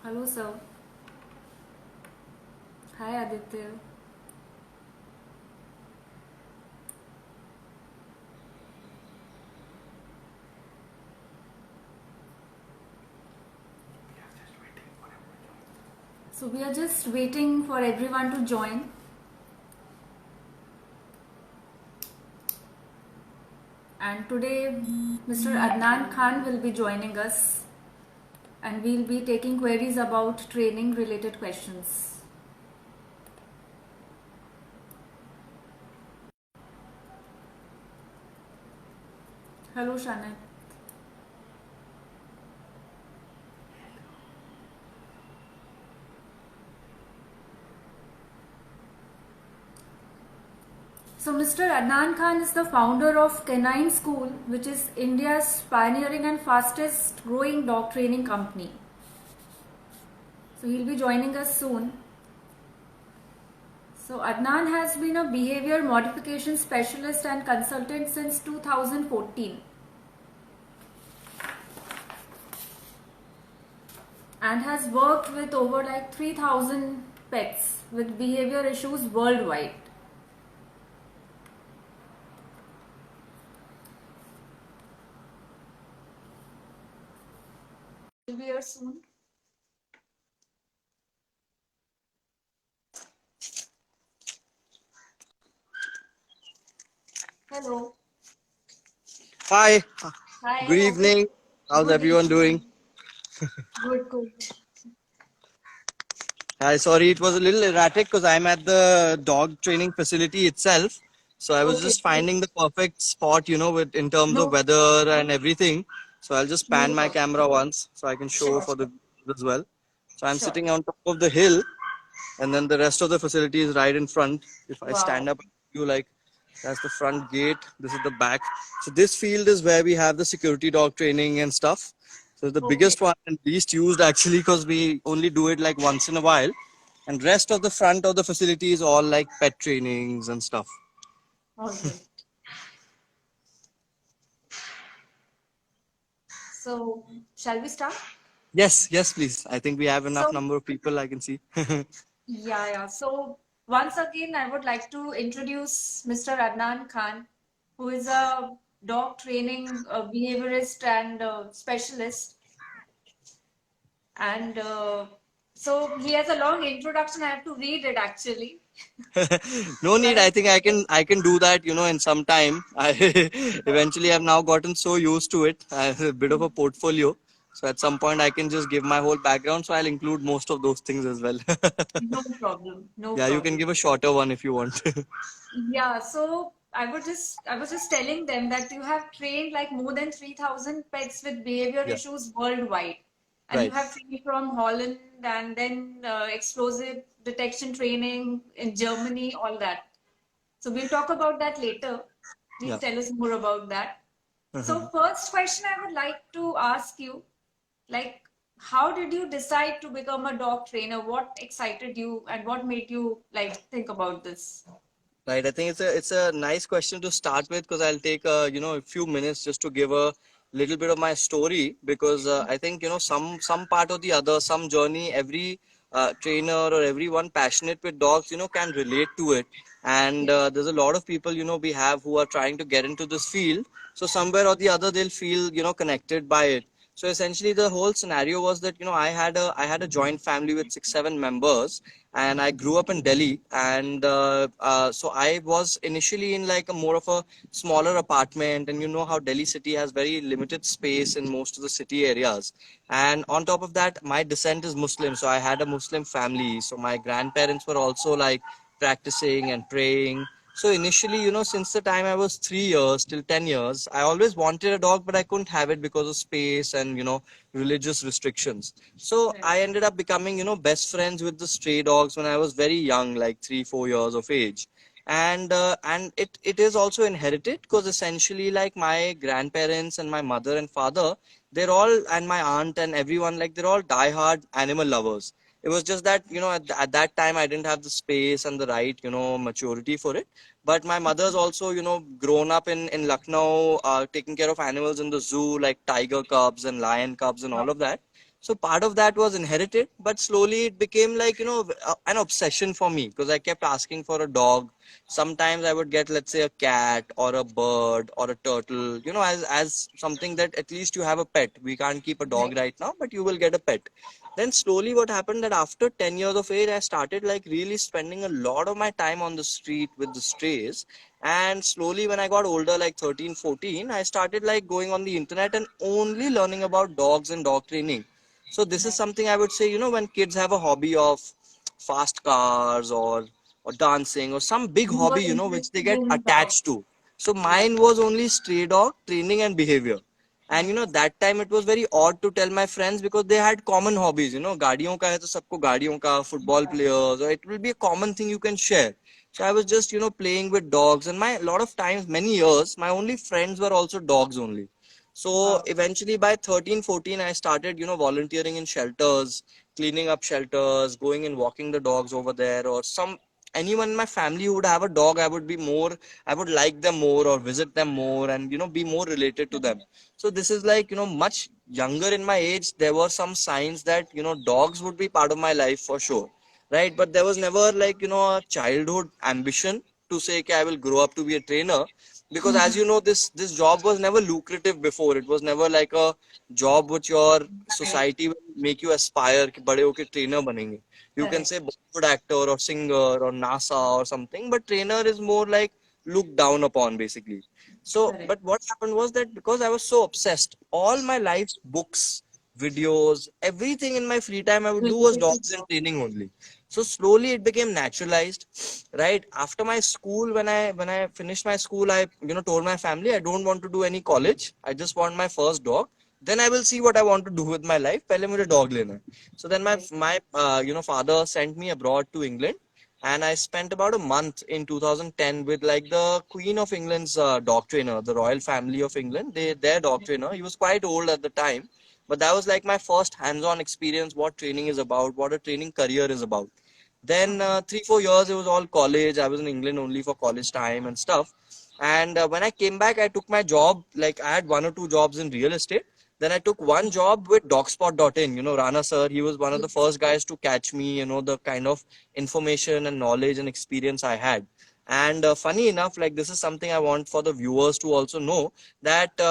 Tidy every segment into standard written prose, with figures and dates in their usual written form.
Hello, sir. Hi, Aditya. So, we are just waiting for everyone to join. And today, Mr. Adnan Khan will be joining us, and we'll be taking queries about training related questions. Hello, Shanat. So, Mr. Adnan Khan is the founder of Canine School, which is India's pioneering and fastest growing dog training company. So, he'll be joining us soon. So, Adnan has been a behavior modification specialist and consultant since 2014 and has worked with over like 3,000 pets with behavior issues worldwide. Will be here soon. Hello. Hi, Hi. good evening. How's Good everyone doing? evening. Good, good. Hi, sorry, it was a little erratic because I'm at the dog training facility itself. So I was Okay. just finding the perfect spot, with in terms of No, weather and everything. So I'll just no pan my problem. camera once so I can show Sure, for the sure. viewers as well. So I'm Sure. sitting on top of the hill, and then the rest of the facility is right in front. If I stand Wow. up, you like that's the front gate. This is the back. So this field is where we have the security dog training and stuff. So the Okay. biggest one and least used actually because we only do it like once in a while. And rest of the front of the facility is all like pet trainings and stuff. All right. So, shall we start? Yes, yes, please. I think we have enough So, number of people I can see. yeah, yeah. So once again, I would like to introduce Mr. Adnan Khan, who is a dog training behaviorist and specialist. And so he has a long introduction. I have to read it actually. No Shall need. I? I think I can do that, in some time. I eventually have now gotten so used to it. I have a bit of a portfolio. So at some point I can just give my whole background. So I'll include most of those things as well. No problem. No Yeah, you can problem. give a shorter one if you want. Yeah, so I was just telling them that you have trained like more than 3,000 pets with behavior Yeah, issues worldwide. And you right. have trained from Holland and then explosive detection training in Germany, all that. So we'll talk about that later. Please Yeah. tell us more about that. So first question I would like to ask you, like, how did you decide to become a dog trainer? What excited you and what made you like think about this? Right. I think it's a nice question to start with because I'll take a few minutes just to give a little bit of my story because I think some part or the other, some journey, every trainer or everyone passionate with dogs can relate to it. And Yeah. there's a lot of people we have who are trying to get into this field. So somewhere or the other they'll feel connected by it. So essentially, the whole scenario was that I had a joint family with 6 7 members, and I grew up in Delhi, and so I was initially in like a more of a smaller apartment, and you know how Delhi city has very limited space in most of the city areas, and on top of that, my descent is Muslim, so I had a Muslim family, so my grandparents were also like practicing and praying. So initially, since the time I was 3 years till 10 years, I always wanted a dog, but I couldn't have it because of space and, religious restrictions. So Right. I ended up becoming, best friends with the stray dogs when I was very young, like 3 4 years of age. And it is also inherited because essentially like my grandparents and my mother and father, they're all, and my aunt and everyone, like they're all diehard animal lovers. It was just that at that time I didn't have the space and the right maturity for it. But my mother's also grown up in Lucknow, taking care of animals in the zoo like tiger cubs and lion cubs and all Wow. of that. So part of that was inherited, but slowly it became like, an obsession for me because I kept asking for a dog. Sometimes I would get, let's say, a cat or a bird or a turtle, as something that at least you have a pet. We can't keep a dog Right. right now, but you will get a pet. Then slowly what happened that after 10 years of age, I started like really spending a lot of my time on the street with the strays. And slowly when I got older, like 13, 14, I started like going on the internet and only learning about dogs and dog training. So this is Right. something I would say, when kids have a hobby of fast cars or dancing or some big You were hobby, which they interested get in dogs. attached to. So Right. mine was only stray dog training and behavior. And Right. that time it was very odd to tell my friends because they had common hobbies. गाड़ियों का है तो सबको गाड़ियों का, football Right. players, or it will be a common thing you can share. So I was just, playing with dogs, and my a lot of times, many years, my only friends were also dogs only. So Wow. eventually by 13, 14, I started, volunteering in shelters, cleaning up shelters, going and walking the dogs over there, or anyone in my family who would have a dog, I would like them more or visit them more and, be more related to them. So this is like, much younger in my age, there were some signs that, dogs would be part of my life for sure. Right. But there was never like, a childhood ambition to say, okay, I will grow up to be a trainer because as you know this job was never lucrative before. It was never like a job which your Right. society will make you aspire कि बड़े होके trainer बनेंगे. You can Correct. say Bollywood actor or singer or NASA or something, but trainer is more like looked down upon basically. So Correct. but what happened was that because I was so obsessed, all my life's books, videos, everything in my free time I would do was Related to dogs and dogs. training only. So slowly it became naturalized, right? After my school, when I finished my school, I told my family I don't want to do any college. I just want my first dog. Then I will see what I want to do with my life. पहले मुझे dog लेना है. So then Right. my father sent me abroad to England, and I spent about a month in 2010 with like the Queen of England's dog trainer, the royal family of England. Their dog trainer. He was quite old at the time, but that was like my first hands-on experience. What training is about, what a training career is about. Then Okay. 3 4 years it was all college. I was in England only for college time and stuff. And when I came back, I took my job. Like I had one or two jobs in real estate. Then I took one job with Dogspot.in. Rana sir, he was one of the Yes. first guys to catch me. The kind of information and knowledge and experience I had. And funny enough, like this is something I want for the viewers to also know that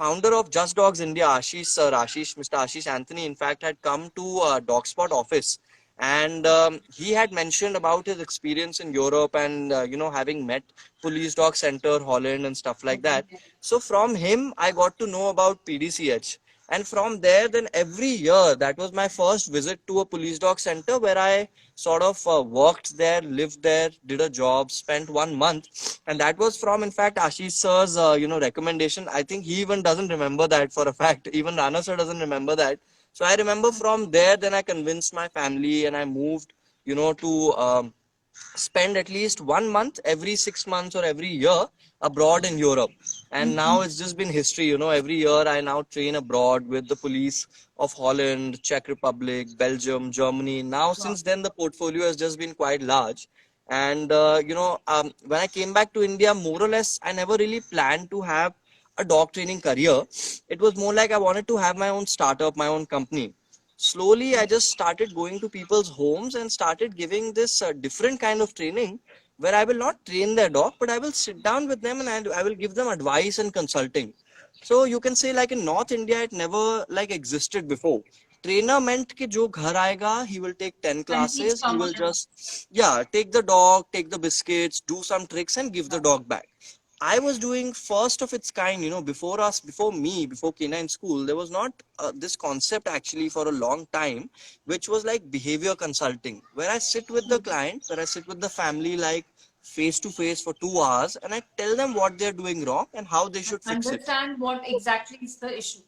founder of Just Dogs India, Mr. Ashish Anthony, in fact, had come to Dogspot office, and he had mentioned about his experience in Europe and having met Police Dog Center Holland and stuff like that. So from him I got to know about PDCH, and from there then every year that was my first visit to a police dog center where I sort of worked there, lived there, did a job, spent 1 month, and that was from in fact Ashish sir's recommendation. I think he even doesn't remember that for a fact. Even Rana sir doesn't remember that. So I remember from there, then I convinced my family and I moved, to spend at least 1 month every 6 months or every year abroad in Europe. And now it's just been history, every year I now train abroad with the police of Holland, Czech Republic, Belgium, Germany. Now, Wow. since then, the portfolio has just been quite large. And, when I came back to India, more or less, I never really planned to have a dog training career. It was more like I wanted to have my own startup, my own company. Slowly I just started going to people's homes and started giving this different kind of training where I will not train their dog, but I will sit down with them and I will give them advice and consulting. So you can say like in North India it never like existed before. Trainer meant कि जो घर आएगा, he will take 10 And teach classes, he will someone else. just, yeah, take the dog, take the biscuits, do some tricks and give the dog back. I was doing first of its kind, before us, before me, before Kina in school, there was not this concept actually for a long time, which was like behavior consulting, where I sit with the client, where I sit with the family like face to face for 2 hours and I tell them what they're doing wrong and how they should fix it. Understand what exactly is the issue.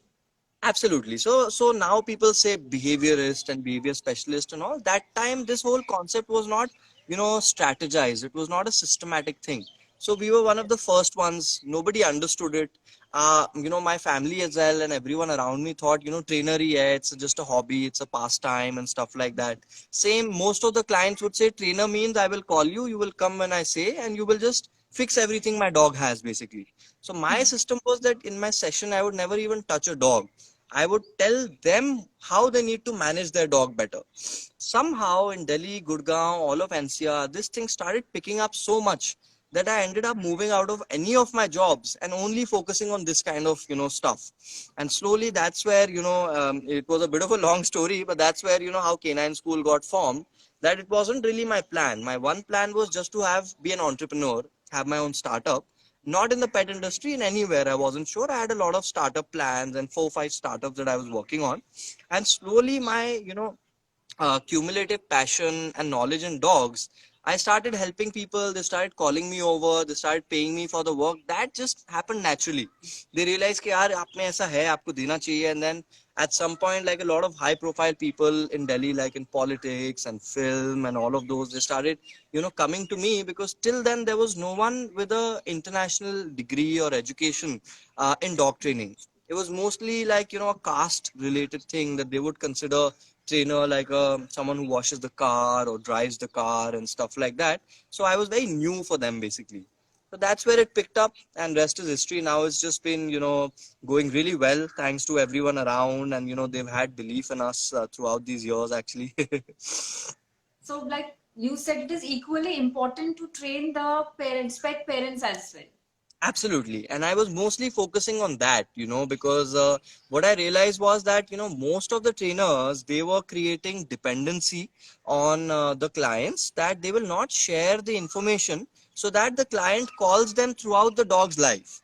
Absolutely. So now people say behaviorist and behavior specialist and all. That time, this whole concept was not, strategized. It was not a systematic thing. So we were one of the first ones. Nobody understood it. My family as well and everyone around me thought, trainery, yeah, it's just a hobby, it's a pastime and stuff like that. Same, most of the clients would say trainer means I will call you, you will come when I say, and you will just fix everything my dog has basically. So my system was that in my session, I would never even touch a dog. I would tell them how they need to manage their dog better. Somehow in Delhi, Gurgaon, all of NCR, this thing started picking up so much that I ended up moving out of any of my jobs and only focusing on this kind of, stuff. And slowly that's where, it was a bit of a long story, but that's where, how Canine School got formed. That it wasn't really my plan. My one plan was just to be an entrepreneur, have my own startup, not in the pet industry, in anywhere. I wasn't sure. I had a lot of startup plans and 4 5 startups that I was working on. And slowly my, cumulative passion and knowledge in dogs, I started helping people. They started calling me over. They started paying me for the work. That just happened naturally. They realized कि यार आप में ऐसा है आपको देना चाहिए. And then at some point, like a lot of high profile people in Delhi, like in politics and film and all of those, they started coming to me, because till then there was no one with a international degree or education in dog training. It was mostly like a caste related thing, that they would consider trainer like someone who washes the car or drives the car and stuff like that. So I was very new for them basically. So that's where it picked up, and rest is history. Now it's just been going really well, thanks to everyone around, and they've had belief in us throughout these years actually. So, like you said, it is equally important to train the parents, pet parents as well. Absolutely. And I was mostly focusing on that, because what I realized was that, most of the trainers, they were creating dependency on the clients, that they will not share the information so that the client calls them throughout the dog's life.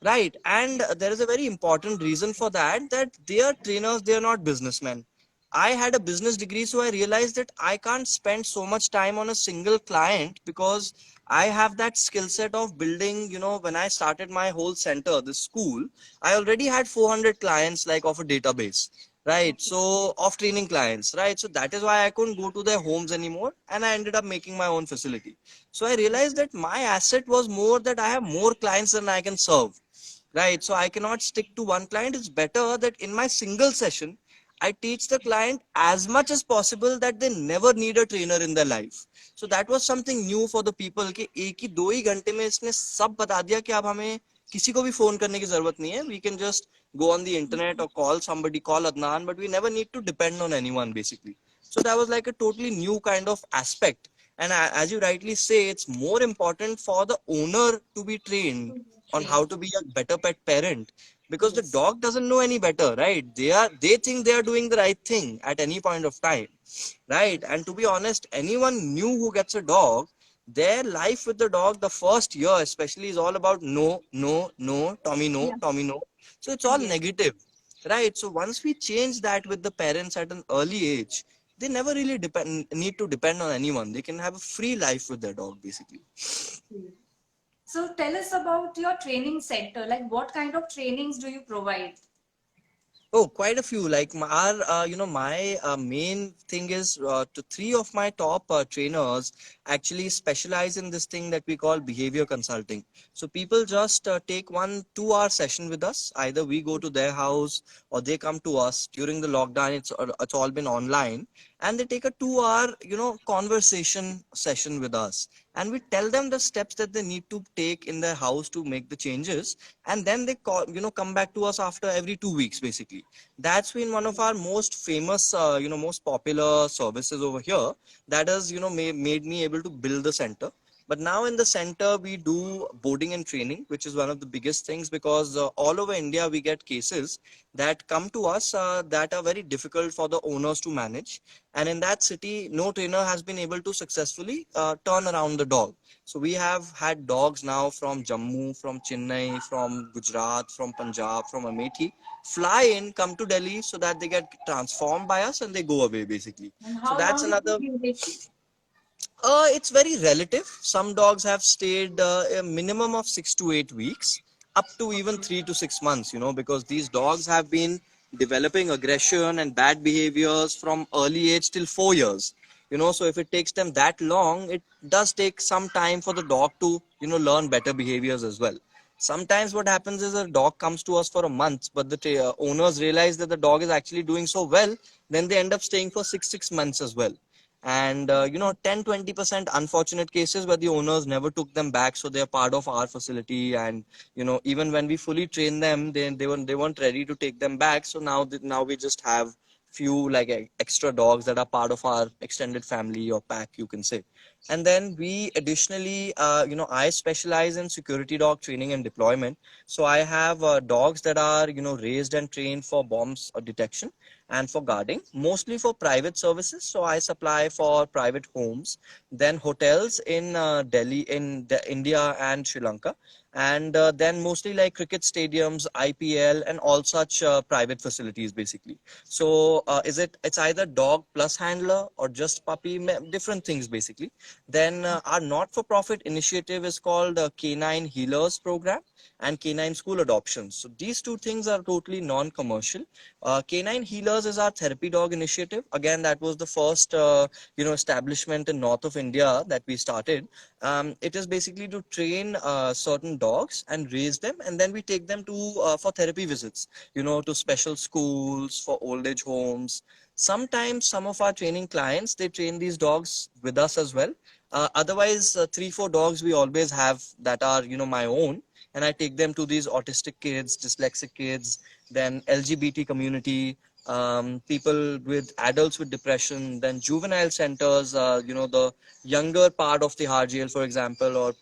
Right. And there is a very important reason for that, that they are trainers, they are not businessmen. I had a business degree, so I realized that I can't spend so much time on a single client, because I have that skill set of building. When I started my whole center, the school, I already had 400 clients, like of a database, right? So, of training clients, right? So, that is why I couldn't go to their homes anymore, and I ended up making my own facility. So, I realized that my asset was more that I have more clients than I can serve, right? So, I cannot stick to one client. It's better that in my single session, I teach the client as much as possible, that they never need a trainer in their life. So that was something new for the people, कि एक ही 2 ही घंटे में इसने सब बता दिया कि अब हमें किसी को भी फोन करने की जरूरत नहीं है. We can just go on the internet or call somebody, call Adnan, but we never need to depend on anyone basically. So that was like a totally new kind of aspect. And as you rightly say, it's more important for the owner to be trained on how to be a better pet parent, because the Yes. dog doesn't know any better, right? They think they are doing the right thing at any point of time, right? And to be honest, anyone new who gets a dog, their life with the dog, the first year especially, is all about no, no, no, Tommy, no, Yeah. Tommy, no. So it's all Yes. negative, right? So once we change that with the parents at an early age, they never really need to depend on anyone. They can have a free life with their dog basically. So tell us about your training center. Like what kind of trainings do you provide? Oh, quite a few. Like my main thing is, to three of my top trainers actually specialize in this thing that we call behavior consulting. So people just take 1 2 hour session with us. Either we go to their house or they come to us. During the lockdown, it's all been online, and they take a 2 hour conversation session with us, and we tell them the steps that they need to take in their house to make the changes, and then they come back to us after every 2 weeks basically. That's been one of our most famous most popular services over here, that has made me able to build the center. But now in the center we do boarding and training, which is one of the biggest things, because all over India we get cases that come to us that are very difficult for the owners to manage, and in that city no trainer has been able to successfully turn around the dog. So we have had dogs now from Jammu, from Chennai, from Gujarat, from Punjab, from Amethi fly in, come to Delhi, so that they get transformed by us and they go away basically. And So how that's long is the another. duration? It's very relative. Some dogs have stayed a minimum of 6 to 8 weeks, up to even 3 to 6 months, because these dogs have been developing aggression and bad behaviors from early age till 4 years. So if it takes them that long, it does take some time for the dog to, learn better behaviors as well. Sometimes what happens is a dog comes to us for a month, but the owners realize that the dog is actually doing so well, then they end up staying for 6 months as well. and 10-20% unfortunate cases where the owners never took them back, so they're part of our facility. And even when we fully train them, they weren't ready to take them back. So now we just have few like extra dogs that are part of our extended family or pack, you can say. And then we additionally, I specialize in security dog training and deployment. So I have dogs that are raised and trained for bombs detection and for guarding, mostly for private services. So I supply for private homes, then hotels in Delhi, in India and Sri Lanka, and then mostly like cricket stadiums, IPL, and all such private facilities basically. So it's either dog plus handler or just puppy, different things basically. Then our not-for-profit initiative is called Canine Healers Program and Canine School Adoptions. So these two things are totally non-commercial. Canine Healers is our therapy dog initiative. Again, that was the first establishment in north of India that we started. It is basically to train certain dogs and raise them, and then we take them to for therapy visits, to special schools, for old age homes. Sometimes some of our training clients, they train these dogs with us as well. Otherwise, 3-4 dogs we always have that are my own, and I take them to these autistic kids, dyslexic kids, then LGBT community, people with adults with depression, then juvenile centers, the younger part of the hard jail, for example, or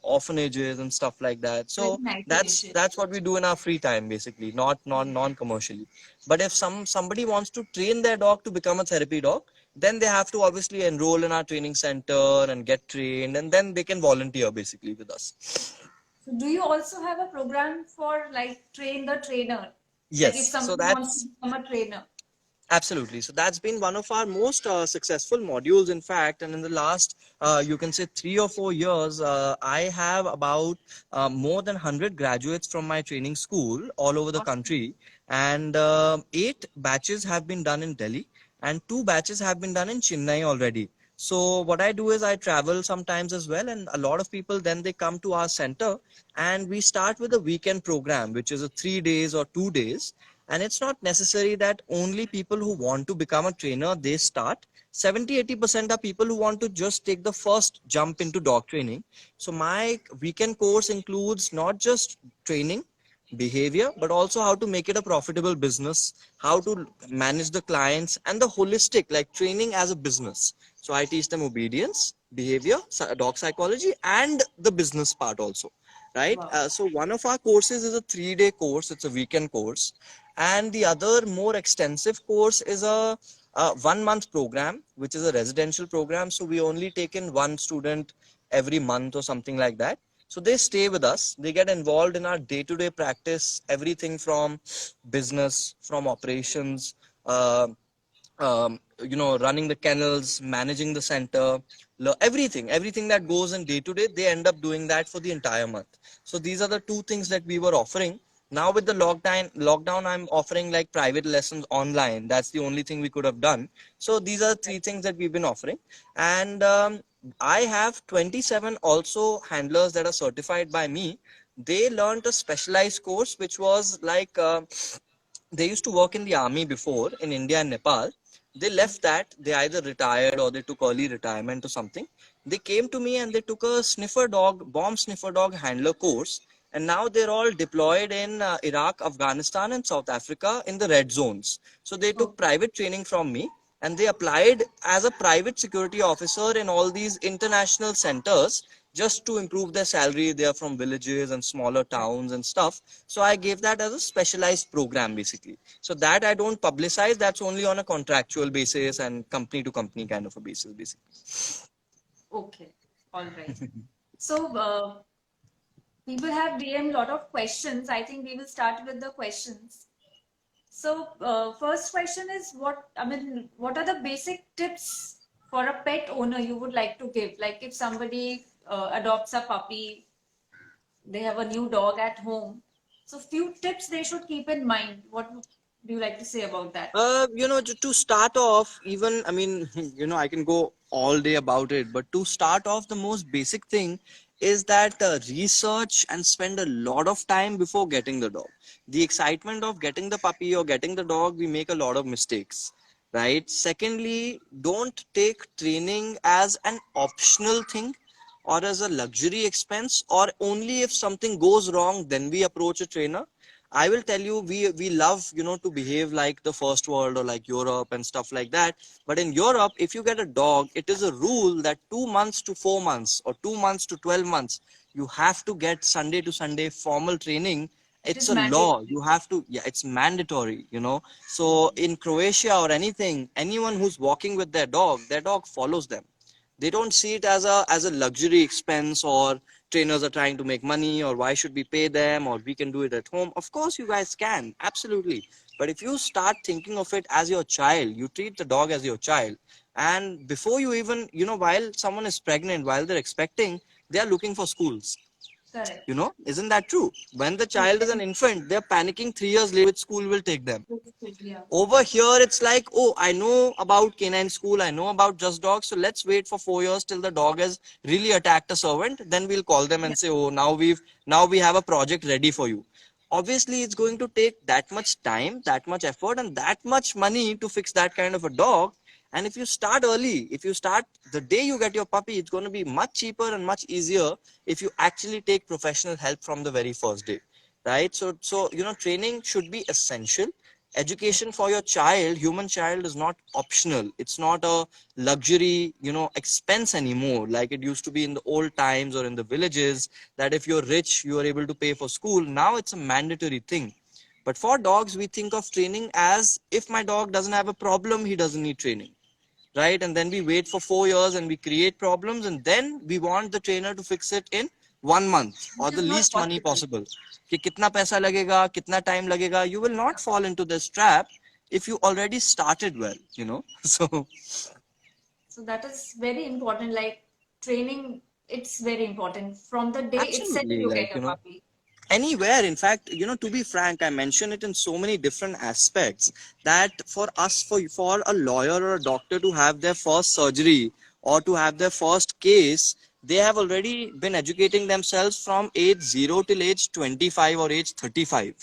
orphanages and stuff like that. Very So nice that's initiative. that's what we do in our free time, basically, not non-commercially. But if somebody wants to train their dog to become a therapy dog, then they have to obviously enroll in our training center and get trained, and then they can volunteer basically with us. So do you also have a program for like train the trainer? Like if Yes, so somebody wants to that's become a trainer. absolutely. So that's been one of our most successful modules, in fact. And in the last, you can say 3 or 4 years, I have about more than 100 graduates from my training school all over the Awesome. country. And 8 batches have been done in Delhi, and 2 batches have been done in Chennai already. So what I do is I travel sometimes as well, and a lot of people then they come to our center, and we start with a weekend program, which is a 3 days or 2 days. And it's not necessary that only people who want to become a trainer they start. 70-80% are people who want to just take the first jump into dog training. So my weekend course includes not just training behavior, but also how to make it a profitable business, how to manage the clients, and the holistic, like training as a business. So I teach them obedience, behavior, dog psychology, and the business part also, right? Wow. So one of our courses is a 3-day course. It's a weekend course, and the other more extensive course is a 1 month program, which is a residential program. So we only take in one student every month or something like that. So they stay with us, they get involved in our day-to-day practice, everything from business, from operations, running the kennels, managing the center, everything that goes in day to day, they end up doing that for the entire month. So these are the two things that we were offering. Now with the lockdown, I'm offering like private lessons online. That's the only thing we could have done. So these are three things that we've been offering. And I have 27 also handlers that are certified by me. They learned a specialized course, which was like they used to work in the army before in India and Nepal. They left that, they either retired or they took early retirement or something. They came to me and they took a bomb sniffer dog handler course. And now they're all deployed in Iraq, Afghanistan, and South Africa in the red zones. So they took Okay. private training from me, and they applied as a private security officer in all these international centers just to improve their salary. They are from villages and smaller towns and stuff. So I gave that as a specialized program basically. So that I don't publicize. That's only on a contractual basis and company to company kind of a basis basically. Okay. All right. So people have DM lot of questions. I think we will start with the questions. So first question is what are the basic tips for a pet owner you would like to give? Like if somebody adopts a puppy, they have a new dog at home. So few tips they should keep in mind. What do you like to say about that? To start off, even, I mean, I can go all day about it, but to start off, the most basic thing is that research and spend a lot of time before getting the dog. The excitement of getting the puppy or getting the dog, we make a lot of mistakes. right? Secondly, don't take training as an optional thing or as a luxury expense, or only if something goes wrong then we approach a trainer. I will tell you, we love, to behave like the first world or like Europe and stuff like that. But in Europe, if you get a dog, it is a rule that 2 months to 4 months or 2 months to 12 months, you have to get Sunday to Sunday formal training. It It's is a law. mandatory. You have to, yeah, it's mandatory. So in Croatia or anything, anyone who's walking with their dog follows them. They don't see it as a luxury expense, or trainers are trying to make money, or why should we pay them, or we can do it at home. Of course you guys can, absolutely. But if you start thinking of it as your child, you treat the dog as your child. And before you even, while someone is pregnant, while they're expecting, they are looking for schools. Correct. Isn't that true? When the child is an infant, they're panicking 3 years later which school will take them. Yeah. Over here, it's like, oh, I know about canine school, I know about Just Dogs, so let's wait for 4 years till the dog has really attacked a servant. Then we'll call them Yeah. and say, oh, now we have a project ready for you. Obviously, it's going to take that much time, that much effort, and that much money to fix that kind of a dog. And if you start early, if you start the day you get your puppy, it's going to be much cheaper and much easier if you actually take professional help from the very first day, right? So training should be essential. Education for your child, human child, is not optional. It's not a luxury, expense anymore, like it used to be in the old times or in the villages, that if you're rich you are able to pay for school. Now it's a mandatory thing. But for dogs, we think of training as, if my dog doesn't have a problem, he doesn't need training, right? And then we wait for 4 years and we create problems, and then we want the trainer to fix it in 1 month or Which the is not least money possible. possible. कि कितना पैसा लगेगा, कितना time लगेगा. You will not fall into this trap if you already started well. So So that is very important. Like training, it's very important. From the day itself absolutely, you like, get a puppy. anywhere, in fact, to be frank, I mention it in so many different aspects, that for us, for a lawyer or a doctor to have their first surgery or to have their first case, they have already been educating themselves from age 0 till age 25 or age 35.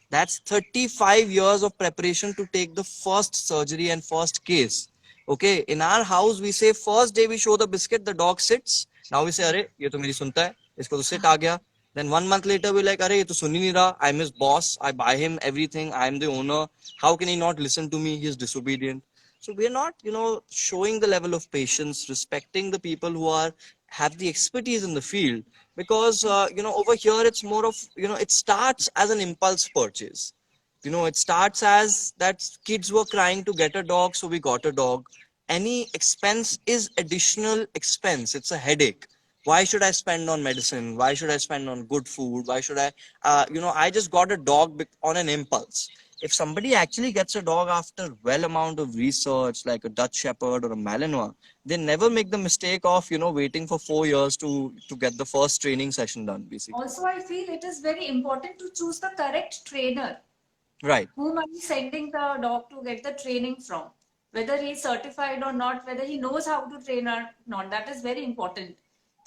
That's 35 years of preparation to take the first surgery and first case. Okay, in our house we say, first day we show the biscuit, the dog sits. Now we say, अरे ये तो मेरी सुनता है, इसको तो sit आ गया. Then 1 month later we're like, अरे ये तो सुन ही नहीं रहा, I'm his boss, I buy him everything, I'm the owner, how can he not listen to me, he's disobedient. So we're not, showing the level of patience, respecting the people who have the expertise in the field. Because over here it's more of, it starts as an impulse purchase. It starts as that kids were crying to get a dog, so we got a dog. Any expense is additional expense. It's a headache. Why should I spend on medicine? Why should I spend on good food? Why should I just got a dog on an impulse. If somebody actually gets a dog after well amount of research, like a Dutch Shepherd or a Malinois, they never make the mistake of, waiting for 4 years to get the first training session done, basically. Also, I feel it is very important to choose the correct trainer. Right. Whom are you sending the dog to get the training from? Whether he is certified or not, whether he knows how to train or not, that is very important.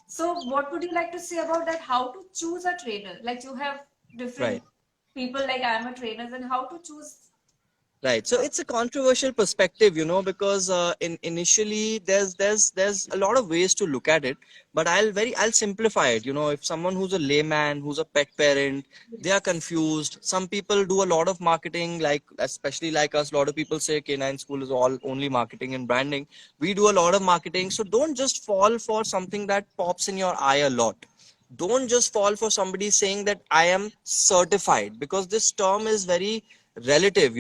So, what would you like to say about that? How to choose a trainer? Like you have Right. different people, like I am a trainer, and how to choose. Right. So it's a controversial perspective, because initially there's a lot of ways to look at it, but I'll simplify it. If someone who's a layman, who's a pet parent, they are confused. Some people do a lot of marketing, like especially like us. A lot of people say canine school is all only marketing and branding. We do a lot of marketing, so don't just fall for something that pops in your eye a lot. Don't just fall for somebody saying that I am certified, because this term is very relative.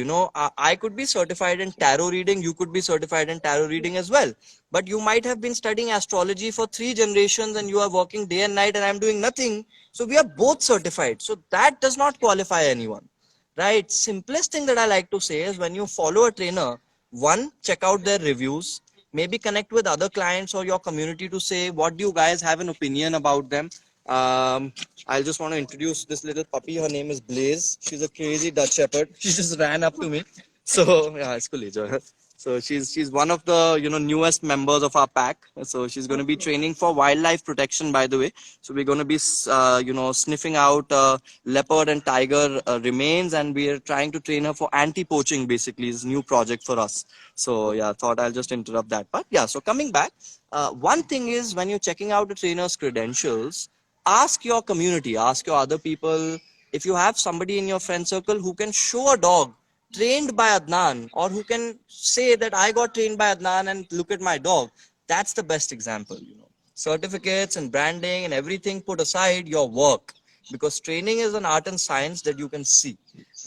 I could be certified in tarot reading, you could be certified in tarot reading as well, but you might have been studying astrology for 3 generations and you are working day and night and I'm doing nothing. So we are both certified, so that does not qualify anyone, right? Simplest thing that I like to say is, when you follow a trainer, one, check out their reviews, maybe connect with other clients or your community to say, what do you guys have an opinion about them. I'll just want to introduce this little puppy. Her name is Blaze. She's a crazy Dutch Shepherd. She just ran up to me. So, yeah, इसको ले जाओ. So she's one of the newest members of our pack. So she's going to be Okay. training for wildlife protection, by the way. So we're going to be sniffing out leopard and tiger remains, and we are trying to train her for anti-poaching. Basically, is a new project for us. So yeah, thought I'll just interrupt that part. Yeah. So coming back, one thing is when you're checking out a trainer's credentials, ask your community, ask your other people. If you have somebody in your friend circle who can show a dog trained by Adnan, or who can say that I got trained by Adnan and look at my dog, that's the best example. Certificates and branding and everything put aside, your work, because training is an art and science that you can see,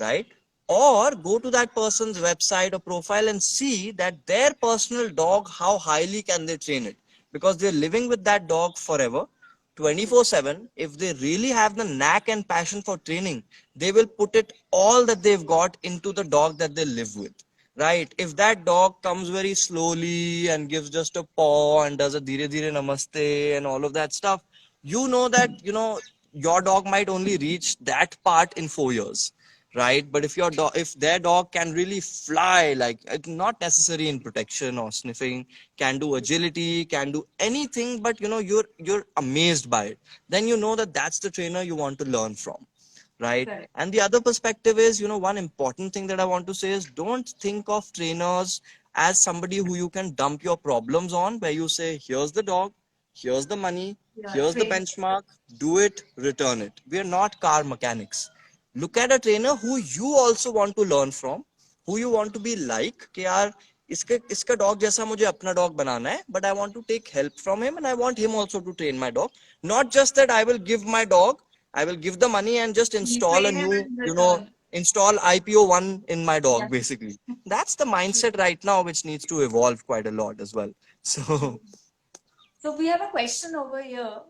right? Or go to that person's website or profile and see that their personal dog, how highly can they train it, because they're living with that dog forever, 24/7. If they really have the knack and passion for training, they will put it all that they've got into the dog that they live with, right? If that dog comes very slowly and gives just a paw and does a dhire dhire namaste and all of that stuff, that your dog might only reach that part in 4 years, right? But if their dog can really fly, like it's not necessary in protection or sniffing, can do agility, can do anything, but you're amazed by it, then you know that that's the trainer you want to learn from, right? Correct. And the other perspective is, one important thing that I want to say is, don't think of trainers as somebody who you can dump your problems on, where you say, here's the dog, here's the money, Yeah, here's the train. benchmark, do it, return it. We are not car mechanics. Look at a trainer who you also want to learn from, who you want to be like, कि यार इसका dog जैसा मुझे अपना dog बनाना है, but I want to take help from him and I want him also to train my dog. Not just that I will give the money and just You install a train him new, in return. install IPO1 in my dog, Yeah. basically. That's the mindset right now, which needs to evolve quite a lot as well. So, So we have a question over here.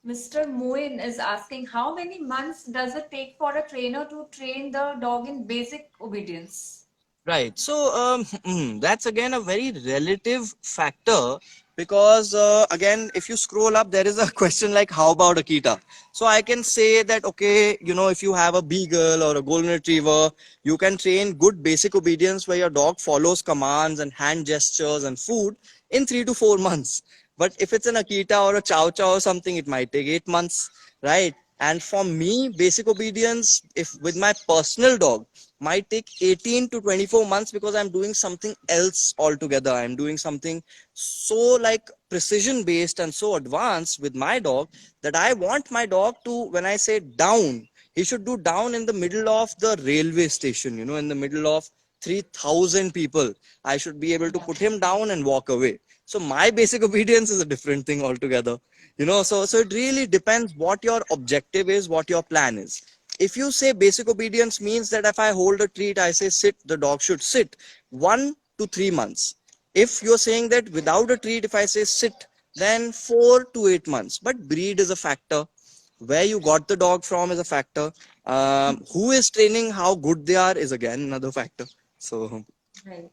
Mr. Moin is asking, how many months does it take for a trainer to train the dog in basic obedience? right. So, that's again a very relative factor, because, again, if you scroll up, there is a question like, how about Akita? So, I can say that, okay, if you have a beagle or a golden retriever, you can train good basic obedience where your dog follows commands and hand gestures and food in 3 to 4 months. But if it's an Akita or a Chow Chow or something, it might take 8 months, right? And for me, basic obedience, if with my personal dog, might take 18 to 24 months, because I'm doing something else altogether. I'm doing something so like precision based and so advanced with my dog, that I want my dog to, when I say down, he should do down in the middle of the railway station, in the middle of 3,000 people. I should be able to put him down and walk away. So my basic obedience is a different thing altogether. So it really depends what your objective is, what your plan is. If you say basic obedience means that if I hold a treat, I say sit, the dog should sit 1 to 3 months. If you're saying that without a treat, if I say sit, then 4 to 8 months. But breed is a factor. Where you got the dog from is a factor. Who is training, how good they are is again another factor. So, Right.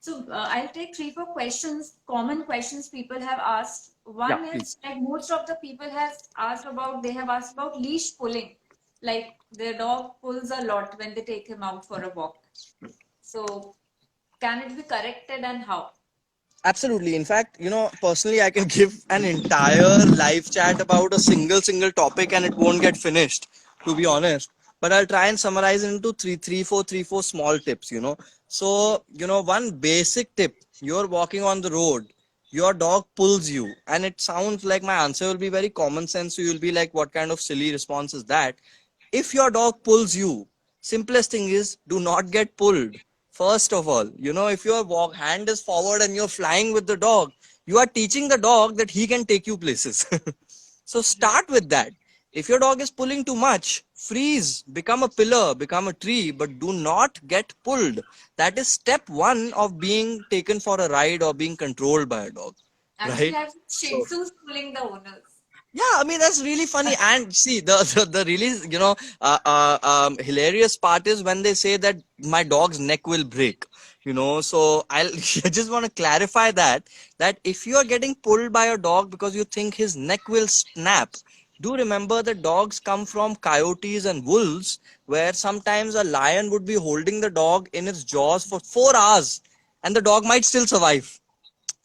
So I'll take 3, 4 questions, common questions people have asked. yeah, One please. is like most of the people they have asked about leash pulling. Like their dog pulls a lot when they take him out for a walk. So can it be corrected and how? Absolutely. In fact, personally, I can give an entire live chat about a single topic and it won't get finished, to be honest. But I'll try and summarize it into three, four small tips. So, one basic tip, you're walking on the road, your dog pulls you, and it sounds like my answer will be very common sense. So you'll be like, what kind of silly response is that? If your dog pulls you, simplest thing is, do not get pulled. First of all, if your hand is forward and you're flying with the dog, you are teaching the dog that he can take you places. So start with that. If your dog is pulling too much, freeze, become a pillar, become a tree, but do not get pulled. That is step one of being taken for a ride or being controlled by a dog, Actually, right? I've seen Shih So, Tzus pulling the owners. yeah, I mean that's really funny. And see, the really hilarious part is when they say that my dog's neck will break. So I'll I just want to clarify that if you are getting pulled by a dog because you think his neck will snap, do remember that dogs come from coyotes and wolves, where sometimes a lion would be holding the dog in its jaws for 4 hours, and the dog might still survive.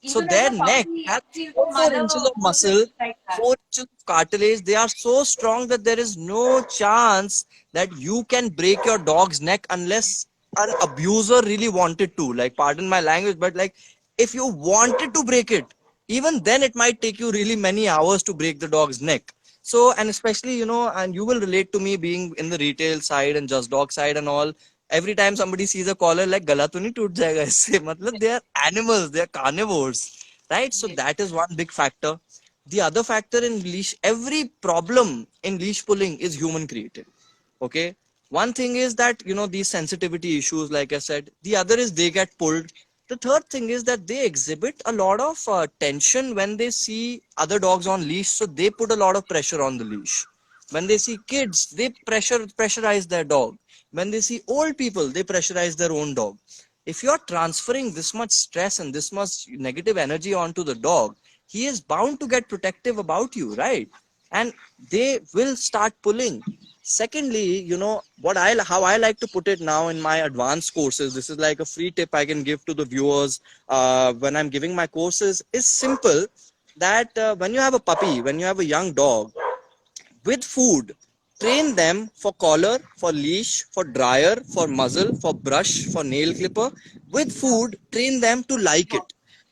So Even as their a neck puppy, has actually, the 4 mother inches will of also muscle, be like that. 4 inches of cartilage. They are so strong that there is no chance that you can break your dog's neck unless an abuser really wanted to. Like, pardon my language, but like, if you wanted to break it, even then it might take you really many hours to break the dog's neck. So, and especially, and you will relate to me being in the retail side and just dog side and all. Every time somebody sees a collar, like गला तो नहीं टूट जाएगा इससे मतलब they are animals, they are carnivores, right? So Yes. that is one big factor. The other factor in leash, every problem in leash pulling is human created. Okay, one thing is that these sensitivity issues, like I said. The other is they get pulled. The third thing is that they exhibit a lot of tension when they see other dogs on leash, so they put a lot of pressure on the leash. When they see kids, they pressurize their dog. When they see old people, they pressurize their own dog. If you are transferring this much stress and this much negative energy onto the dog, he is bound to get protective about you, right? And they will start pulling. Secondly, what I how I like to put it now in my advanced courses, this is like a free tip I can give to the viewers when I'm giving my courses, is simple. That when you have a puppy, when you have a young dog, with food, train them for collar, for leash, for dryer, for muzzle, for brush, for nail clipper. With food, train them to like it,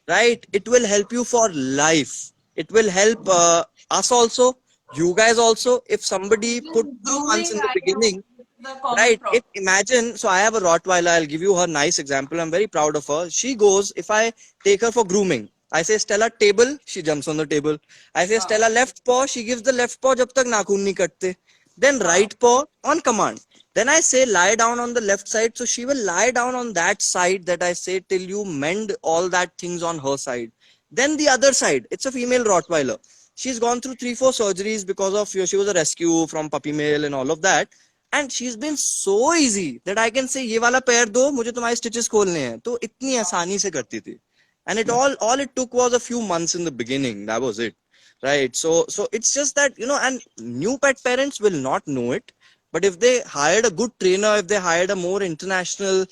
right? It will help you for life. It will help us also, you guys also. If somebody put Even 2 months grooming, in the I know, beginning, this is a common right? If problem. imagine, so I have a Rottweiler. I'll give you her nice example. I'm very proud of her. She goes, if I take her for grooming, I say Stella table, she jumps on the table. I say Wow. Stella left paw, she gives the left paw jab tak nakhun nahi katte. Then Wow. right paw on command. Then I say lie down on the left side, so she will lie down on that side that I say till you mend all that things on her side. Then the other side, it's a female Rottweiler. She's gone through 3-4 surgeries because of she was a rescue from puppy mill and all of that. And she's been so easy that I can say ये वाला पैर दो मुझे तुम्हारे stitches खोलने हैं तो इतनी आसानी से करती थी. And it all it took was a few months in the beginning. That was it, right? So it's just that and new pet parents will not know it. But if they hired a good trainer, if they hired a more international,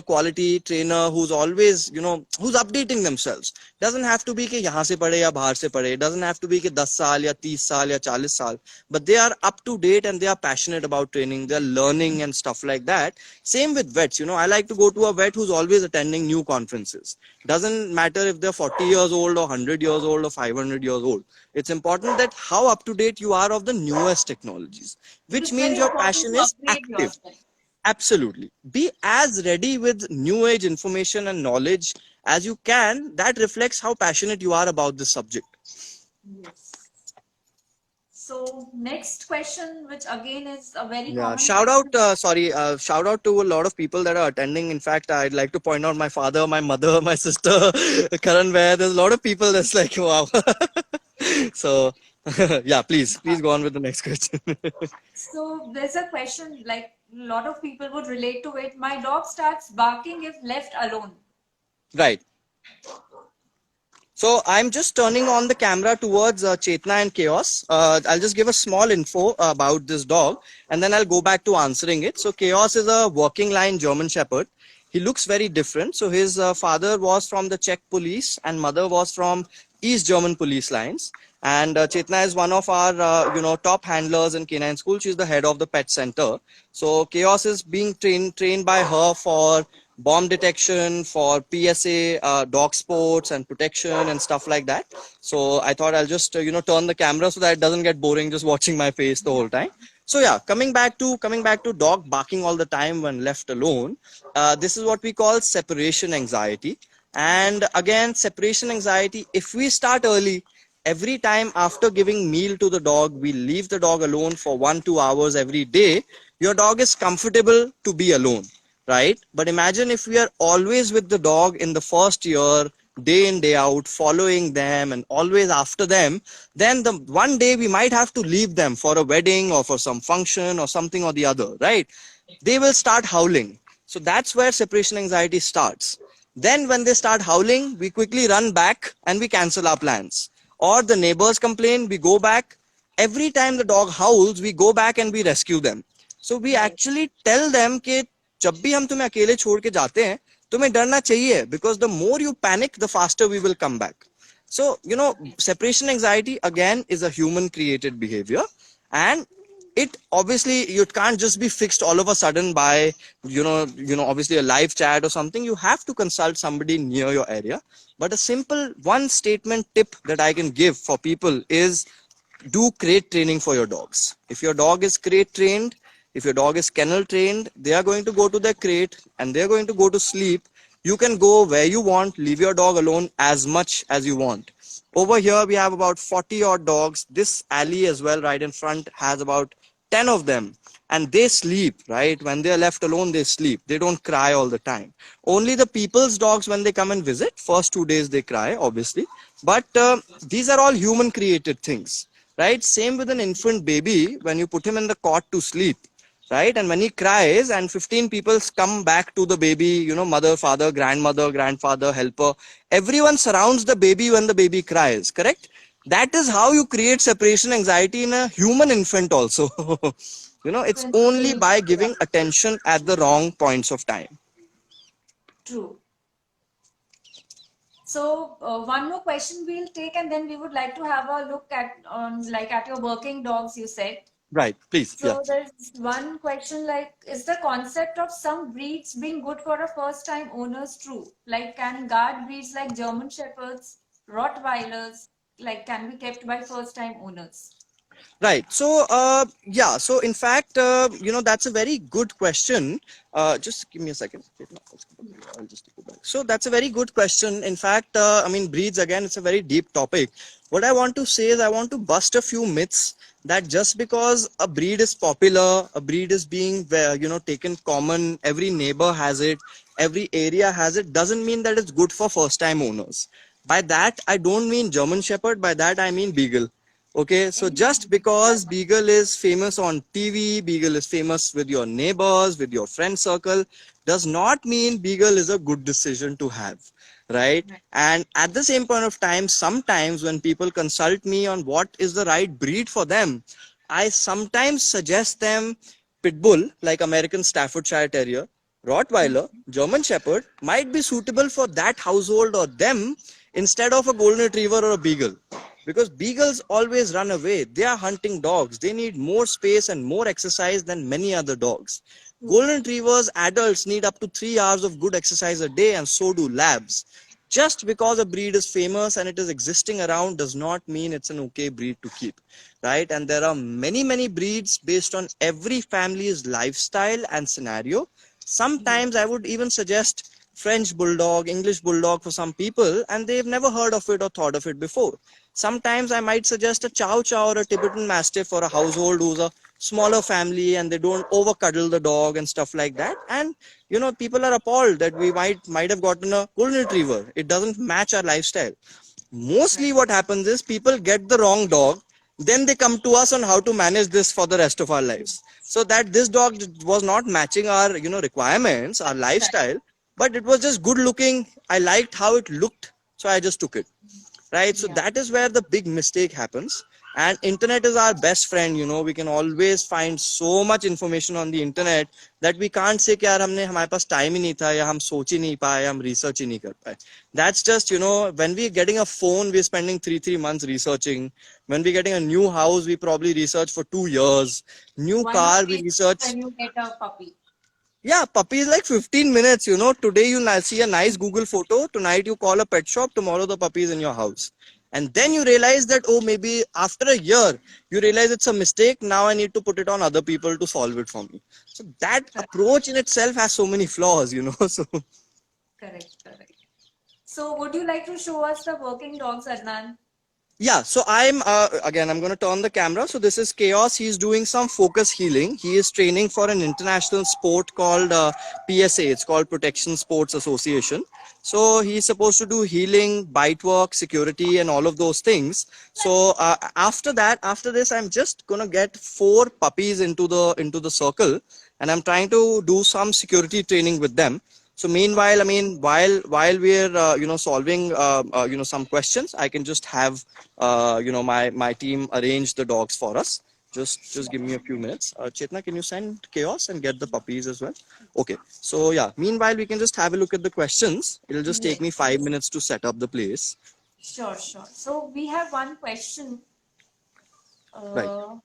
quality trainer who's always, who's updating themselves, doesn't have to be कि यहाँ से पढ़े या बाहर से पढ़े, doesn't have to be कि 10 साल या 30 साल या 40 साल, but they are up to date and they are passionate about training, they're learning and stuff like that. Same with vets, I like to go to a vet who's always attending new conferences. Doesn't matter if they're 40 years old or 100 years old or 500 years old. It's important that how up to date you are of the newest technologies, It which is means very your important passion to is upgrade active. yourself. Absolutely. Be as ready with new age information and knowledge as you can. That reflects how passionate you are about this subject. Yes. So next question, which again is a very Yeah, common shout out, question. shout out to a lot of people that are attending. In fact, I'd like to point out my father, my mother, my sister, Karan Vair. There's a lot of people that's like, wow. So, yeah, please go on with the next question. So there's a question like a lot of people would relate to it. My dog starts barking if left alone. Right. So I'm just turning on the camera towards Chetna and Chaos. I'll just give a small info about this dog and then I'll go back to answering it. So Chaos is a working line German Shepherd. He looks very different. So his father was from the Czech police and mother was from East German police lines. And Chetna is one of our, top handlers in Canine School. She's the head of the pet center. So Chaos is being trained by her for bomb detection, for PSA, dog sports and protection and stuff like that. So I thought I'll just turn the camera so that it doesn't get boring just watching my face the whole time. So yeah, coming back to dog barking all the time when left alone. This is what we call separation anxiety. And again, separation anxiety, if we start early, every time after giving meal to the dog, we leave the dog alone for 1-2 hours every day, your dog is comfortable to be alone, right? But imagine if we are always with the dog in the first year, day in, day out, following them and always after them, then the one day we might have to leave them for a wedding or for some function or something or the other, right? They will start howling. So that's where separation anxiety starts. Then when they start howling, we quickly run back and we cancel our plans. Or the neighbors complain, we go back. Every time the dog howls, we go back and we rescue them. So we Right. actually tell them कि जब भी हम तुम्हें अकेले छोड़ के जाते हैं तुम्हें डरना चाहिए, because the more you panic, the faster we will come back. So, separation anxiety again is a human created behavior, and it obviously, it can't just be fixed all of a sudden by, obviously a live chat or something. You have to consult somebody near your area. But a simple one statement tip that I can give for people is, do crate training for your dogs. If your dog is crate trained, if your dog is kennel trained, they are going to go to their crate and they're going to go to sleep. You can go where you want, leave your dog alone as much as you want. Over here, we have about 40 odd dogs. This alley as well, right in front, has about 10 of them. And they sleep, right? When they're left alone, they sleep. They don't cry all the time. Only the people's dogs, when they come and visit, first 2 days they cry, obviously. But these are all human created things, right? Same with an infant baby. When you put him in the cot to sleep, right, and when he cries and 15 people come back to the baby, mother, father, grandmother, grandfather, helper, everyone surrounds the baby when the baby cries, correct? That is how you create separation anxiety in a human infant also. It's only by giving attention at the wrong points of time. True. So one more question we'll take, and then we would like to have a look at at your working dogs, you said. Right, please. So Yeah. there's one question, like, is the concept of some breeds being good for a first time owners true? Like, can guard breeds like German Shepherds, Rottweilers, like, can be kept by first time owners? Right. So, yeah. So, in fact, that's a very good question. Just give me a second. I'll just take it back. So, that's a very good question. In fact, I mean, breeds, again, it's a very deep topic. What I want to say is, I want to bust a few myths that just because a breed is popular, a breed is being, taken common, every neighbor has it, every area has it, doesn't mean that it's good for first time owners. By that, I don't mean German Shepherd. By that, I mean Beagle. Okay, so just because Beagle is famous on TV, Beagle is famous with your neighbors, with your friend circle, does not mean Beagle is a good decision to have, right? And at the same point of time, sometimes when people consult me on what is the right breed for them, I sometimes suggest them Pitbull, like American Staffordshire Terrier, Rottweiler, German Shepherd might be suitable for that household or them instead of a Golden Retriever or a Beagle. Because beagles always run away. They are hunting dogs. They need more space and more exercise than many other dogs. Golden retrievers, adults, need up to 3 hours of good exercise a day, and so do labs. Just because a breed is famous and it is existing around does not mean it's an okay breed to keep, right? And there are many breeds based on every family's lifestyle and scenario. Sometimes I would even suggest French Bulldog, English Bulldog for some people, and they've never heard of it or thought of it before. Sometimes I might suggest a Chow Chow or a Tibetan Mastiff for a household who's a smaller family and they don't over cuddle the dog and stuff like that. And people are appalled that we might have gotten a Golden Retriever. It doesn't match our lifestyle. Mostly what happens is people get the wrong dog, then they come to us on how to manage this for the rest of our lives. So that this dog was not matching our requirements, our lifestyle, but it was just good looking. I liked how it looked, so I just took it, right? So that is where the big mistake happens. And internet is our best friend. We can always find so much information on the internet that we can't say कि यार हमने हमारे पास time ही नहीं था या हम सोच ही नहीं पाए, हम research ही नहीं कर पाए. That's just, when we're getting a phone, we're spending three months researching. When we're getting a new house, we probably research for 2 years. New car, we research. When you get a puppy. Yeah, puppy is like 15 minutes, Today you see a nice Google photo. Tonight you call a pet shop. Tomorrow the puppy is in your house. And then you realize that, oh, maybe after a year, you realize it's a mistake. Now I need to put it on other people to solve it for me. So that approach in itself has so many flaws, So Correct. So would you like to show us the working dogs, Adnan? yeah, so I'm going to turn the camera. So this is Chaos. He's doing some focus healing. He is training for an international sport called PSA. It's called Protection Sports Association. So he's supposed to do healing, bite work, security, and all of those things. So after this, I'm just gonna get 4 puppies into the circle, and I'm trying to do some security training with them. So meanwhile, I mean, while we're solving some questions, I can just have my team arrange the dogs for us. Just give me a few minutes. Chetna, can you send Chaos and get the puppies as well? Okay. So yeah, meanwhile, we can just have a look at the questions. It'll just take me 5 minutes to set up the place. Sure, sure. So we have one question. Right.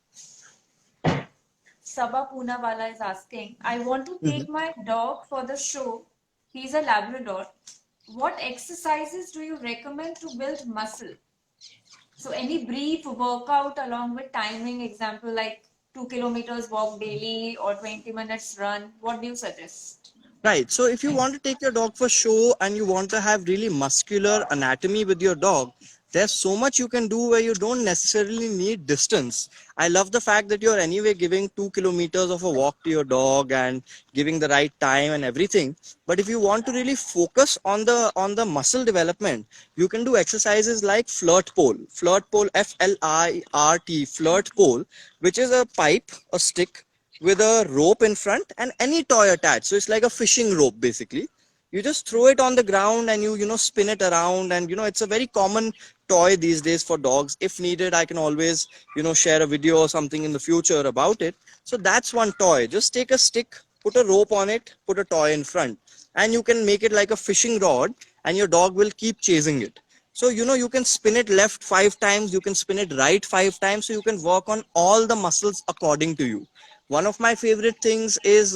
Sabha Poonawala is asking, I want to take my dog for the show. He's a Labrador. What exercises do you recommend to build muscle? So any brief workout along with timing, example like 2 kilometers walk daily or 20 minutes run. What do you suggest? Right. So if you want to take your dog for show and you want to have really muscular anatomy with your dog, there's so much you can do where you don't necessarily need distance. I love the fact that you're anyway giving 2 kilometers of a walk to your dog and giving the right time and everything. But if you want to really focus on the muscle development, you can do exercises like flirt pole, FLIRT, flirt pole, which is a pipe, a stick with a rope in front and any toy attached. So it's like a fishing rope basically. You just throw it on the ground and you know spin it around, and it's a very common toy these days for dogs. If needed, I can always share a video or something in the future about it. So that's one toy. Just take a stick, put a rope on it, put a toy in front, and you can make it like a fishing rod, and your dog will keep chasing it. So you can spin it left 5 times, you can spin it right 5 times, so you can work on all the muscles according to you. One of my favorite things is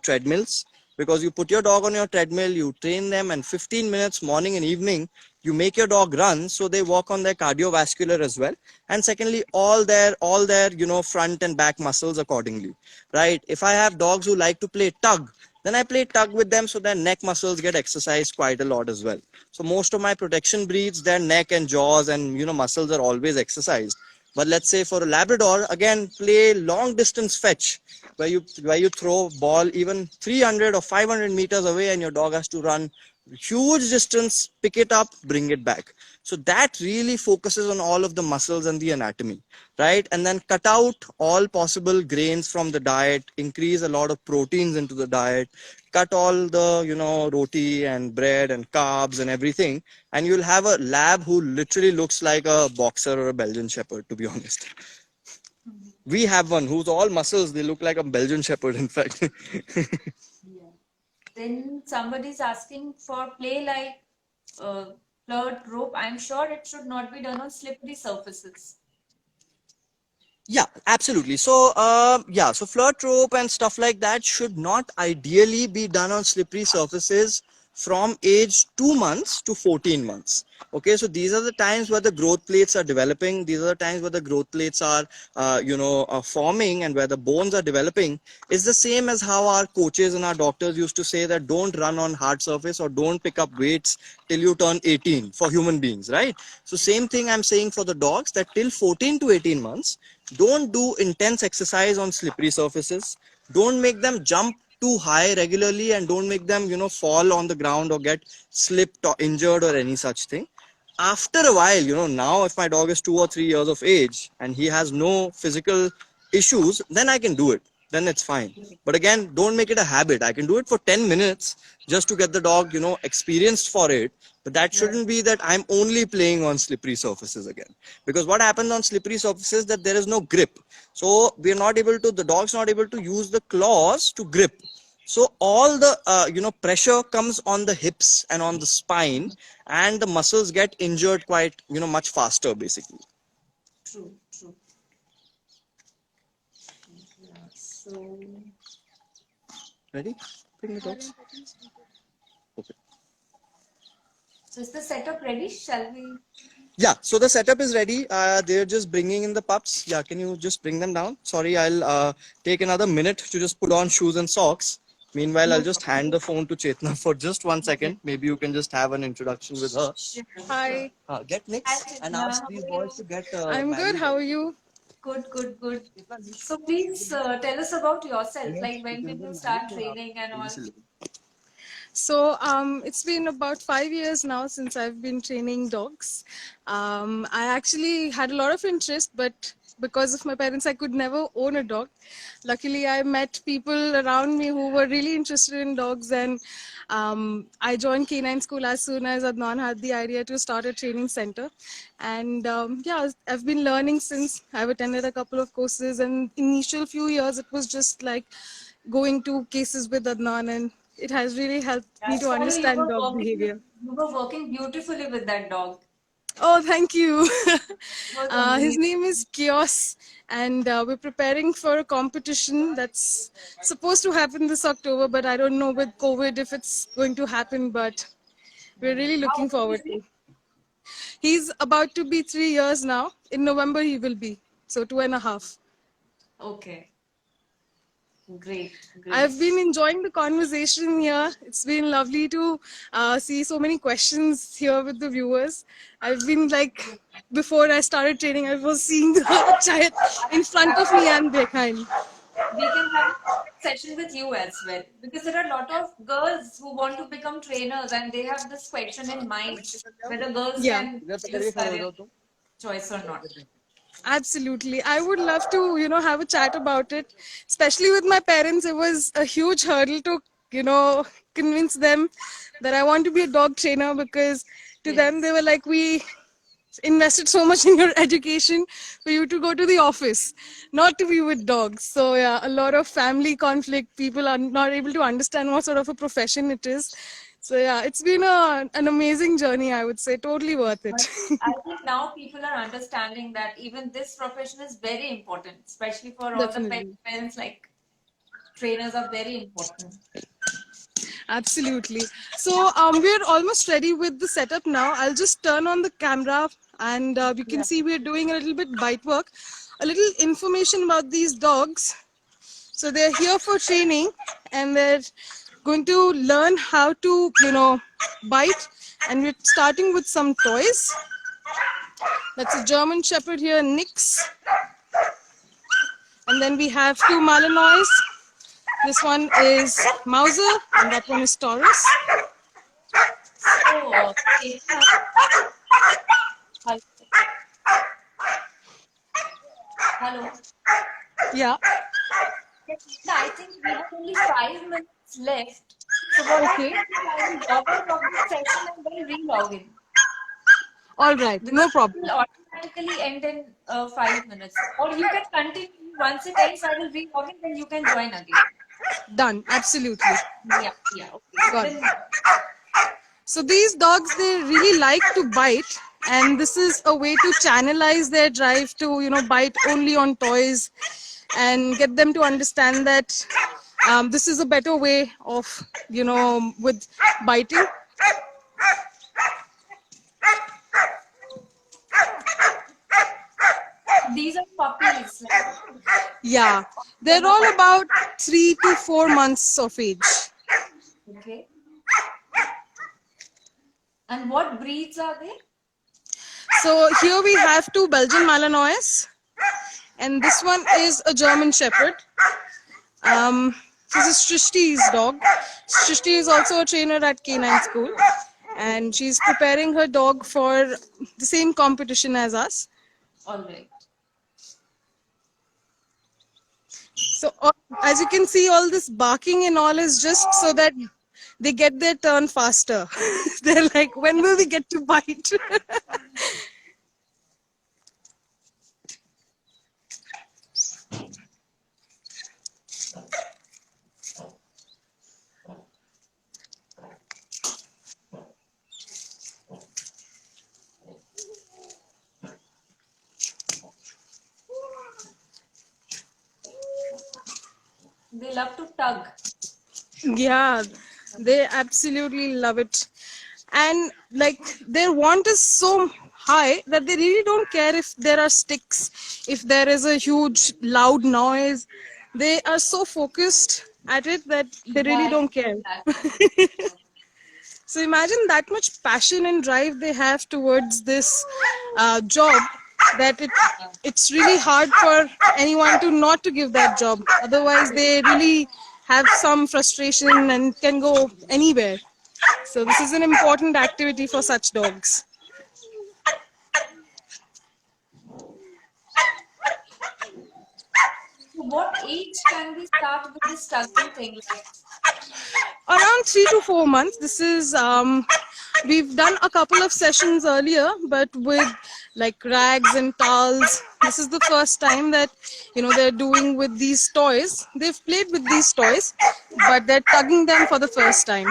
treadmills, because you put your dog on your treadmill, you train them, and 15 minutes morning and evening, you make your dog run, so they work on their cardiovascular as well. And secondly, all their front and back muscles accordingly, right? If I have dogs who like to play tug, then I play tug with them, so their neck muscles get exercised quite a lot as well. So most of my protection breeds, their neck and jaws and muscles are always exercised. But let's say for a Labrador, again, play long distance fetch, where you throw ball even 300 or 500 meters away, and your dog has to run huge distance, pick it up, bring it back. So that really focuses on all of the muscles and the anatomy, right? And then cut out all possible grains from the diet, increase a lot of proteins into the diet, cut all the roti and bread and carbs and everything, and you'll have a lab who literally looks like a boxer or a Belgian shepherd, to be honest. We have one who's all muscles. They look like a Belgian shepherd, in fact. Yeah. Then somebody's asking for play like flirt rope. I'm sure it should not be done on slippery surfaces. Yeah, absolutely. So, so flirt rope and stuff like that should not ideally be done on slippery surfaces from age 2 months to 14 months. Okay, so these are the times where the growth plates are developing. These are the times where the growth plates are, forming, and where the bones are developing. It's the same as how our coaches and our doctors used to say that don't run on hard surface or don't pick up weights till you turn 18 for human beings, right? So same thing I'm saying for the dogs, that till 14 to 18 months, don't do intense exercise on slippery surfaces. Don't make them jump too high regularly, and don't make them fall on the ground or get slipped or injured or any such thing. After a while, now if my dog is 2 or 3 years of age and he has no physical issues, then I can do it. Then it's fine. But again, don't make it a habit. I can do it for 10 minutes just to get the dog experienced for it. But that shouldn't be that I'm only playing on slippery surfaces again. Because what happens on slippery surfaces, that there is no grip. So we're not able to, the dog's not able to use the claws to grip. So all the pressure comes on the hips and on the spine, and the muscles get injured quite much faster basically. True, true. Yeah, so Ready? Bring the dogs. Okay. So is the setup ready? Shall we? Yeah, so the setup is ready. They're just bringing in the pups. Yeah, can you just bring them down? Sorry, I'll take another minute to just put on shoes and socks. Meanwhile, I'll just hand the phone to Chetna for just 1 second. Maybe you can just have an introduction with her. Hi, Get Hi, Nix and Chetna. ask How these are boys you? to get I'm good. Maggie How are ready. you? Good, good, good. So please tell us about yourself. Like when did you start training and all? So, it's been about 5 years now since I've been training dogs. I actually had a lot of interest, but because of my parents, I could never own a dog. Luckily, I met people around me who were really interested in dogs, and I joined Canine School as soon as Adnan had the idea to start a training center. And yeah, I've been learning since. I've attended a couple of courses, and initial few years it was just like going to cases with Adnan, and it has really helped I me to saw you understand were dog working. behavior. You were working beautifully with that dog. Oh, thank you. It was His amazing. name is Kios, and we're preparing for a competition that's supposed to happen this October, but I don't know with COVID if it's going to happen, but we're really How looking old is forward he? to. He's about to be 3 years now. In November, he will be. So 2.5. Okay, great, great. I've been enjoying the conversation here. It's been lovely to see so many questions here with the viewers. I've been like, before I started training, I was seeing the chat in front of me and behind. We can have a session with you as well because there are a lot of girls who want to become trainers and they have this question in mind whether girls Yeah, can choose career choice or not. absolutely. I would love to, have a chat about it. Especially with my parents, it was a huge hurdle to, convince them that I want to be a dog trainer because to them they Yes. were like, we invested so much in your education for you to go to the office, not to be with dogs. So yeah, a lot of family conflict. People are not able to understand what sort of a profession it is. So yeah, it's been an amazing journey. I would say totally worth But it. I think now people are understanding that even this profession is very important, especially for all the pet Definitely. parents. Like trainers are very important. Absolutely. So we're almost ready with the setup now. I'll just turn on the camera and you can Yeah. see we're doing a little bit bite work. A little information about these dogs. So they're here for training and they're going to learn how to, bite. And we're starting with some toys. That's a German Shepherd here, Nix. And then we have two Malinois. This one is Mauser and that one is Taurus. So, Ekta, hello. Hello. Yeah. Yes, Ekta, I think we have only 5 minutes left. So what I Okay. will do, I will log out of the session and then re-log in All right. because No it will problem. automatically end in 5 minutes. Or you can continue. Once it ends, I will re-log in, then you can join again. Done. Absolutely. Yeah, yeah. Okay. So Got it. then, So these dogs, they really like to bite, and this is a way to channelize their drive to, bite only on toys, and get them to understand that this is a better way of, with biting. these are puppies. Like, Yeah, they're they're not all about 3 to 4 months of age. okay. And what breeds are they? So here we have two Belgian Malinois, and this one is a German Shepherd. This is Shrishti's dog. Shrishti is also a trainer at Canine School, and she's preparing her dog for the same competition as us. All right. So as you can see, all this barking and all is just so that they get their turn faster. They're like, when will we get to bite? They love to tug. Yeah, they absolutely love it. And like their want is so high that they really don't care if there are sticks, if there is a huge loud noise. They are so focused at it that they Yeah, really I don't feel care. that. So imagine that much passion and drive they have towards this job that it's really hard for anyone to not to give that job. Otherwise, they really have some frustration and can go anywhere. So this is an important activity for such dogs. So what age can we start with this tugging thing? Like, Around 3 to 4 months. This is we've done a couple of sessions earlier, but with like rags and towels. This is the first time that they're doing with these toys. They've played with these toys, but they're tugging them for the first time.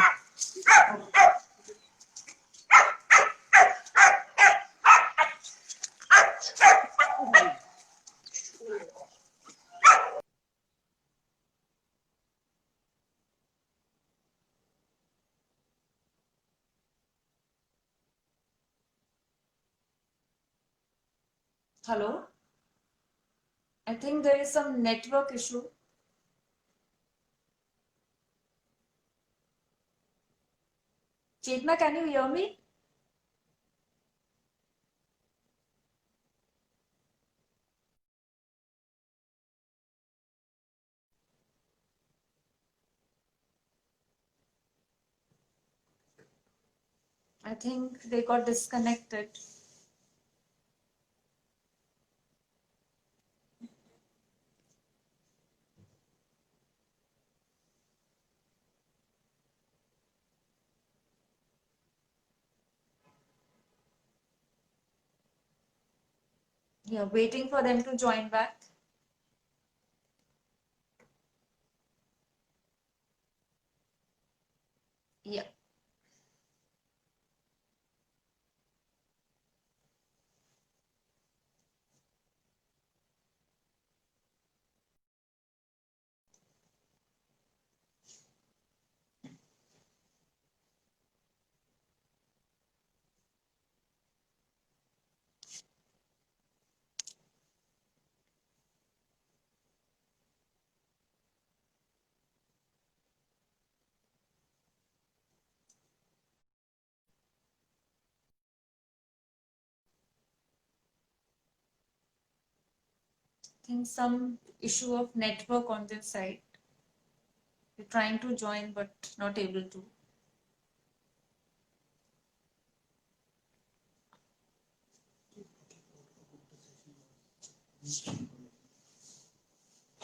Hello? I think there is some network issue. Chetna, can you hear me? I think they got disconnected. Yeah, waiting for them to join back. Yeah. I think some issue of network on this side. We're trying to join but not able to. So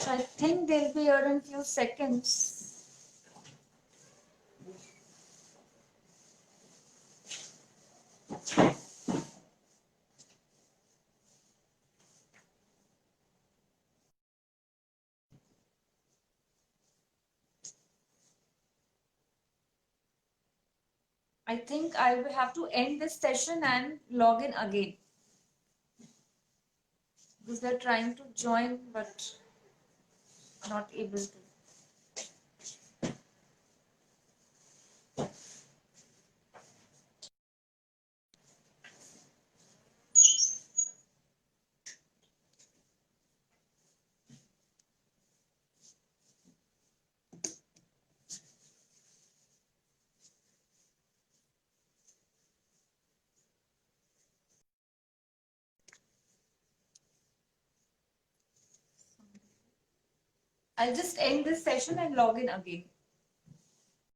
I think they'll be here in few seconds. I think I will have to end this session and log in again. Because they're trying to join but not able to. I'll just end this session and log in again.